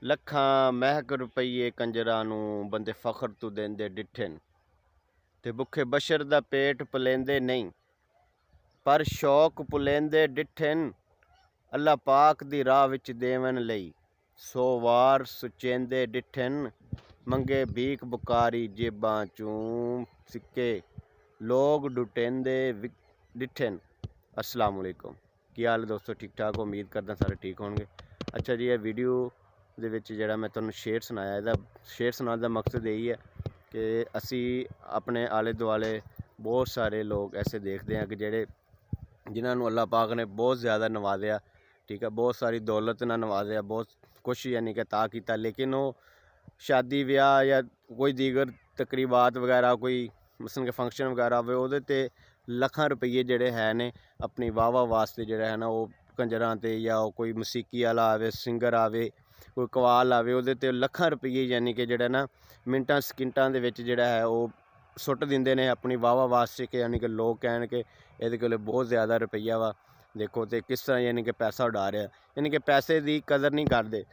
ਲੱਖਾਂ ਮਹਿਕ ਰੁਪਈਏ ਕੰਜਰਾਂ ਨੂੰ ਬੰਦੇ ਫਖਰ ਤੂੰ ਦੇਂਦੇ ਡਿੱਠੇ ਨੇ ਤੇ ਭੁੱਖੇ ਬਸ਼ਰ ਦਾ ਪੇਟ ਪਲੇਂਦੇ ਨਹੀਂ ਪਰ ਸ਼ੌਕ ਪੁਲੇਂਦੇ ਡਿੱਠੇ ਨੇ। ਅੱਲਾ ਪਾਕ ਦੀ ਰਾਹ ਵਿੱਚ ਦੇਵਨ ਲਈ 100 ਵਾਰ ਸੁਚੇਂਦੇ ਡਿੱਠੇ ਨੇ। ਮੰਗੇ ਭੀਖ ਬੁਕਾਰੀ ਜੇਬਾਂ ਚੋਂ ਸਿੱਕੇ ਲੋग ਡੁਟੇਂਦੇ ਡਿੱਠੇ ਨੇ। अस्सलाम वालेकुम, की हाल है दोस्तों? ठीक ठाक, उम्मीद करदा सारे ठीक होंगे। अच्छा जी, ये वीडियो ਦੇ ਵਿੱਚ ਜਿਹੜਾ ਮੈਂ ਤੁਹਾਨੂੰ ਸ਼ੇਰ ਸੁਣਾਇਆ, ਇਹਦਾ ਸ਼ੇਰ ਸੁਣਾਉਣ ਦਾ ਮਕਸਦ ਇਹੀ ਹੈ ਕਿ ਅਸੀਂ ਆਪਣੇ ਆਲੇ ਦੁਆਲੇ ਬਹੁਤ ਸਾਰੇ ਲੋਕ ਐਸੇ ਦੇਖਦੇ ਹਾਂ ਕਿ ਜਿਨ੍ਹਾਂ ਨੂੰ ਅੱਲਾਹ ਪਾਕ ਨੇ ਬਹੁਤ ਜ਼ਿਆਦਾ ਨਵਾਜ਼ਿਆ, ਠੀਕ ਹੈ, ਬਹੁਤ ਸਾਰੀ ਦੌਲਤ ਨਾਲ ਨਵਾਜ਼ਿਆ, ਬਹੁਤ ਕੁਛ ਯਾਨੀ ਕਿ ਤਾ ਕੀਤਾ, ਲੇਕਿਨ ਉਹ ਸ਼ਾਦੀ ਵਿਆਹ ਜਾਂ ਕੋਈ ਦੀਗਰ ਤਕਰੀਬਾਤ ਵਗੈਰਾ, ਕੋਈ ਮਸਲਨ ਕਿ ਫੰਕਸ਼ਨ ਵਗੈਰਾ ਹੋਵੇ, ਉਹਦੇ 'ਤੇ ਲੱਖਾਂ ਰੁਪਈਏ ਜਿਹੜੇ ਹੈ ਨੇ ਆਪਣੀ ਵਾਹ ਵਾਹ ਵਾਸਤੇ ਜਿਹੜਾ ਹੈ ਨਾ ਉਹ ਕੰਜਰਾਂ 'ਤੇ, ਜਾਂ ਉਹ ਕੋਈ ਮਸੀਕੀ ਵਾਲਾ ਆਵੇ, ਸਿੰਗਰ ਆਵੇ, ਕੋਈ ਕਵਾਲ ਆਵੇ, ਉਹਦੇ 'ਤੇ ਲੱਖਾਂ ਰੁਪਈਏ ਯਾਨੀ ਕਿ ਜਿਹੜਾ ਨਾ ਮਿੰਟਾਂ ਸਕਿੰਟਾਂ ਦੇ ਵਿੱਚ ਜਿਹੜਾ ਹੈ ਉਹ ਸੁੱਟ ਦਿੰਦੇ ਨੇ ਆਪਣੀ ਵਾਹ ਵਾਹ ਵਾਸਤੇ, ਕਿ ਯਾਨੀ ਕਿ ਲੋਕ ਕਹਿਣ ਕਿ ਇਹਦੇ ਕੋਲ ਬਹੁਤ ਜ਼ਿਆਦਾ ਰੁਪਈਆ ਵਾ, ਦੇਖੋ ਤੇ ਕਿਸ ਤਰ੍ਹਾਂ ਯਾਨੀ ਕਿ ਪੈਸਾ ਉਡਾ ਰਿਹਾ, ਯਾਨੀ ਕਿ ਪੈਸੇ ਦੀ ਕਦਰ ਨਹੀਂ ਕਰਦੇ।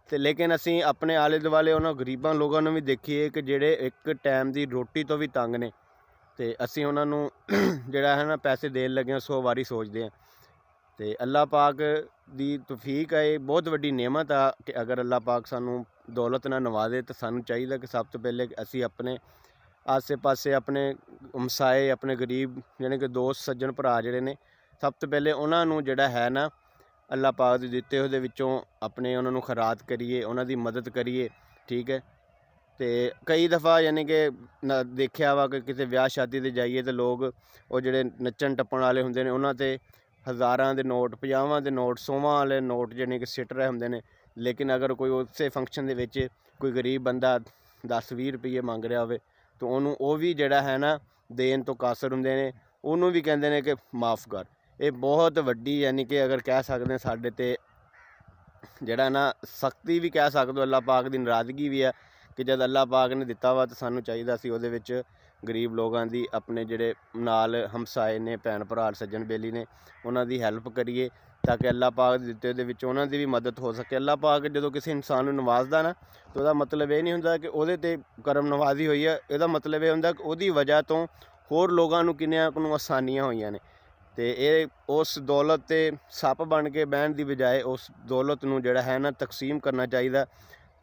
ਤੇ ਲੇਕਿਨ ਅਸੀਂ ਆਪਣੇ ਆਲੇ ਦੁਆਲੇ ਉਹਨਾਂ ਗਰੀਬਾਂ ਲੋਕਾਂ ਨੂੰ ਵੀ ਦੇਖੀਏ ਕਿ ਜਿਹੜੇ ਇੱਕ ਟਾਈਮ ਦੀ ਰੋਟੀ ਤੋਂ ਵੀ ਤੰਗ ਨੇ, ਤੇ ਅਸੀਂ ਉਹਨਾਂ ਨੂੰ ਜਿਹੜਾ ਹੈ ਨਾ ਪੈਸੇ ਦੇਣ ਲੱਗੇ 100 ਵਾਰੀ ਸੋਚਦੇ ਹਾਂ। ਤੇ ਅੱਲਾਹ ਪਾਕ ਦੀ ਤੌਫੀਕ ਹੈ, ਇਹ ਬਹੁਤ ਵੱਡੀ ਨਿਅਮਤ ਆ ਕਿ ਅਗਰ ਅੱਲਾਹ ਪਾਕ ਸਾਨੂੰ ਦੌਲਤ ਨਾਲ ਨਵਾਜ਼ੇ ਤਾਂ ਸਾਨੂੰ ਚਾਹੀਦਾ ਕਿ ਸਭ ਤੋਂ ਪਹਿਲੇ ਅਸੀਂ ਆਪਣੇ ਆਸੇ ਪਾਸੇ ਆਪਣੇ ਹਮਸਾਏ, ਆਪਣੇ ਗਰੀਬ ਯਾਨੀ ਕਿ ਦੋਸਤ ਸੱਜਣ ਭਰਾ ਜਿਹੜੇ ਨੇ, ਸਭ ਤੋਂ ਪਹਿਲੇ ਉਹਨਾਂ ਨੂੰ ਜਿਹੜਾ ਹੈ ਨਾ ਅੱਲਾਹ ਪਾਕ ਦੇ ਦਿੱਤੇ ਉਹਦੇ ਵਿੱਚੋਂ ਆਪਣੇ ਉਹਨਾਂ ਨੂੰ ਖੈਰਾਤ ਕਰੀਏ, ਉਹਨਾਂ ਦੀ ਮਦਦ ਕਰੀਏ, ਠੀਕ ਹੈ। ਤੇ ਕਈ ਦਫਾ ਯਾਨੀ ਕਿ ਦੇਖਿਆ ਵਾ ਕਿ ਕਿਤੇ ਵਿਆਹ ਸ਼ਾਦੀ 'ਤੇ ਜਾਈਏ ਤਾਂ ਲੋਕ ਉਹ ਜਿਹੜੇ ਨੱਚਣ ਟੱਪਣ ਵਾਲੇ ਹੁੰਦੇ ਨੇ ਉਹਨਾਂ 'ਤੇ ਹਜ਼ਾਰਾਂ ਦੇ ਨੋਟ, 50ਵਾਂ ਦੇ ਨੋਟ, 100ਵਾਂ ਵਾਲੇ ਨੋਟ ਜਾਨੀ ਕਿ ਸਿੱਟ ਰਹੇ ਹੁੰਦੇ ਨੇ। ਲੇਕਿਨ ਅਗਰ ਕੋਈ ਉਸੇ ਫੰਕਸ਼ਨ ਦੇ ਵਿੱਚ ਕੋਈ ਗਰੀਬ ਬੰਦਾ 10-20 ਰੁਪਈਏ ਮੰਗ ਰਿਹਾ ਹੋਵੇ ਤਾਂ ਉਹਨੂੰ ਉਹ ਵੀ ਜਿਹੜਾ ਹੈ ਨਾ ਦੇਣ ਤੋਂ ਕਾਸਰ ਹੁੰਦੇ ਨੇ, ਉਹਨੂੰ ਵੀ ਕਹਿੰਦੇ ਨੇ ਕਿ ਮਾफ़ ਕਰ। ਇਹ ਬਹੁਤ ਵੱਡੀ ਯਾਨੀ ਕਿ ਅਗਰ ਕਹਿ ਸਕਦੇ ਸਾਡੇ 'ਤੇ ਜਿਹੜਾ ਨਾ ਸਖਤੀ ਵੀ ਕਹਿ ਸਕਦੇ ਹੋ, ਅੱਲਾਹ ਪਾਕ ਦੀ ਨਾਰਾਜ਼ਗੀ ਵੀ ਹੈ ਕਿ ਜਦ ਅੱਲਾਹ ਪਾਕ ਨੇ ਦਿੱਤਾ ਵਾ ਤਾਂ ਸਾਨੂੰ ਚਾਹੀਦਾ ਸੀ ਉਹਦੇ ਵਿੱਚ ਗਰੀਬ ਲੋਕਾਂ ਦੀ, ਆਪਣੇ ਜਿਹੜੇ ਨਾਲ ਹਮਸਾਏ ਨੇ, ਭੈਣ ਭਰਾ ਸੱਜਣ ਬੇਲੀ ਨੇ, ਉਹਨਾਂ ਦੀ ਹੈਲਪ ਕਰੀਏ ਤਾਂ ਕਿ ਅੱਲਾਹ ਪਾਕ ਦੇ ਦਿੱਤੇ ਦੇ ਵਿੱਚ ਉਹਨਾਂ ਦੀ ਵੀ ਮਦਦ ਹੋ ਸਕੇ। ਅੱਲਾਹ ਪਾਕ ਜਦੋਂ ਕਿਸੇ ਇਨਸਾਨ ਨੂੰ ਨਵਾਜ਼ਦਾ ਨਾ ਤਾਂ ਉਹਦਾ ਮਤਲਬ ਇਹ ਨਹੀਂ ਹੁੰਦਾ ਕਿ ਉਹਦੇ 'ਤੇ ਕਰਮ ਨਵਾਜ਼ੀ ਹੋਈ ਹੈ, ਇਹਦਾ ਮਤਲਬ ਇਹ ਹੁੰਦਾ ਕਿ ਉਹਦੀ ਵਜ੍ਹਾ ਤੋਂ ਹੋਰ ਲੋਕਾਂ ਨੂੰ ਕਿੰਨਿਆਂ ਨੂੰ ਆਸਾਨੀਆਂ ਹੋਈਆਂ ਨੇ। ਤੇ ਇਹ ਉਸ ਦੌਲਤ 'ਤੇ ਸੱਪ ਬਣ ਕੇ ਬਹਿਣ ਦੀ ਬਜਾਏ ਉਸ ਦੌਲਤ ਨੂੰ ਜਿਹੜਾ ਹੈ ਨਾ ਤਕਸੀਮ ਕਰਨਾ ਚਾਹੀਦਾ,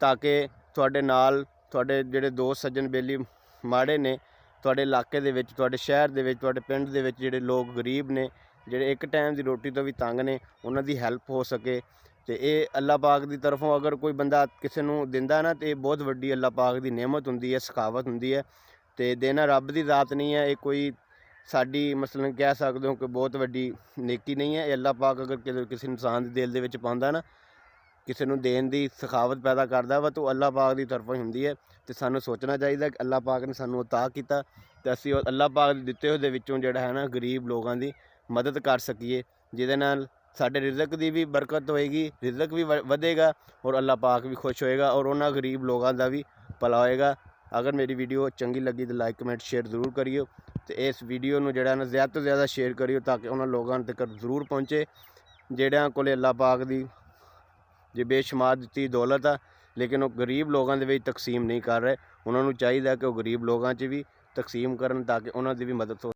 ਤਾਂ ਕਿ ਤੁਹਾਡੇ ਨਾਲ ਤੁਹਾਡੇ ਜਿਹੜੇ ਦੋਸਤ ਸੱਜਣ ਬੇਲੀ ਮਾੜੇ ਨੇ, ਤੁਹਾਡੇ ਇਲਾਕੇ ਦੇ ਵਿੱਚ, ਤੁਹਾਡੇ ਸ਼ਹਿਰ ਦੇ ਵਿੱਚ, ਤੁਹਾਡੇ ਪਿੰਡ ਦੇ ਵਿੱਚ ਜਿਹੜੇ ਲੋਕ ਗਰੀਬ ਨੇ, ਜਿਹੜੇ ਇੱਕ ਟਾਈਮ ਦੀ ਰੋਟੀ ਤੋਂ ਵੀ ਤੰਗ ਨੇ, ਉਹਨਾਂ ਦੀ ਹੈਲਪ ਹੋ ਸਕੇ। ਤੇ ਇਹ ਅੱਲਾਹ ਪਾਕ ਦੀ ਤਰਫੋਂ ਅਗਰ ਕੋਈ ਬੰਦਾ ਕਿਸੇ ਨੂੰ ਦਿੰਦਾ ਨਾ, ਤੇ ਇਹ ਬਹੁਤ ਵੱਡੀ ਅੱਲਾਹ ਪਾਕ ਦੀ ਨਿਅਮਤ ਹੁੰਦੀ ਹੈ, ਸਖਾਵਤ ਹੁੰਦੀ ਹੈ। ਤੇ ਦੇਣਾ ਰੱਬ ਦੀ ਜ਼ਾਤ ਨਹੀਂ ਹੈ, ਇਹ ਕੋਈ ਸਾਡੀ ਮਸਲਨ ਕਹਿ ਸਕਦੇ ਹੋ ਕਿ ਬਹੁਤ ਵੱਡੀ ਨੇਕੀ ਨਹੀਂ ਹੈ। ਇਹ ਅੱਲਾਹ ਪਾਕ ਅਗਰ ਕਿਸੇ ਇਨਸਾਨ ਦੇ ਦਿਲ ਦੇ ਵਿੱਚ ਪਾਉਂਦਾ ਨਾ, ਕਿਸੇ ਨੂੰ ਦੇਣ ਦੀ ਸਖਾਵਤ ਪੈਦਾ ਕਰਦਾ ਵਾ, ਤਾਂ ਅੱਲਾਹ ਪਾਕ ਦੀ ਤਰਫੋਂ ਹੀ ਹੁੰਦੀ ਹੈ। ਤੇ ਸਾਨੂੰ ਸੋਚਣਾ ਚਾਹੀਦਾ ਕਿ ਅੱਲਾਹ ਪਾਕ ਨੇ ਸਾਨੂੰ ਅਤਾ ਕੀਤਾ ਤੇ ਅਸੀਂ ਉਹ ਅੱਲਾਹ ਪਾਕ ਦੇ ਦਿੱਤੇ ਹੋਏ ਦੇ ਵਿੱਚੋਂ ਜਿਹੜਾ ਹੈ ਨਾ ਗਰੀਬ ਲੋਕਾਂ ਦੀ ਮਦਦ ਕਰ ਸਕੀਏ, ਜਿਹਦੇ ਨਾਲ ਸਾਡੇ ਰਿਜ਼ਕ ਦੀ ਵੀ ਬਰਕਤ ਹੋਏਗੀ, ਰਿਜ਼ਕ ਵੀ ਵਧੇਗਾ ਔਰ ਅੱਲਾਹ ਪਾਕ ਵੀ ਖੁਸ਼ ਹੋਏਗਾ ਔਰ ਉਹਨਾਂ ਗਰੀਬ ਲੋਕਾਂ ਦਾ ਵੀ ਭਲਾ ਹੋਏਗਾ। ਅਗਰ ਮੇਰੀ ਵੀਡੀਓ ਚੰਗੀ ਲੱਗੀ ਤਾਂ ਲਾਈਕ ਕਮੈਂਟ ਸ਼ੇਅਰ ਜ਼ਰੂਰ ਕਰਿਓ, ਤੇ ਇਸ ਵੀਡੀਓ ਨੂੰ ਜਿਹੜਾ ਨਾ ਜ਼ਿਆਦਾ ਤੋਂ ਜ਼ਿਆਦਾ ਸ਼ੇਅਰ ਕਰਿਓ ਤਾਂ ਕਿ ਉਹਨਾਂ ਲੋਕਾਂ ਤੱਕ ਜ਼ਰੂਰ ਪਹੁੰਚੇ ਜਿਹੜਿਆਂ ਕੋਲ ਅੱਲਾਹ ਪਾਕ ਦੀ ਜੇ ਬੇਸ਼ੁਮਾਰ ਦਿੱਤੀ ਦੌਲਤ ਆ, ਲੇਕਿਨ ਉਹ ਗਰੀਬ ਲੋਕਾਂ ਦੇ ਵਿੱਚ ਤਕਸੀਮ ਨਹੀਂ ਕਰ ਰਹੇ। ਉਹਨਾਂ ਨੂੰ ਚਾਹੀਦਾ ਕਿ ਉਹ ਗਰੀਬ ਲੋਕਾਂ 'ਚ ਵੀ ਤਕਸੀਮ ਕਰਨ ਤਾਂ ਕਿ ਉਹਨਾਂ ਦੀ ਵੀ ਮਦਦ ਹੋ।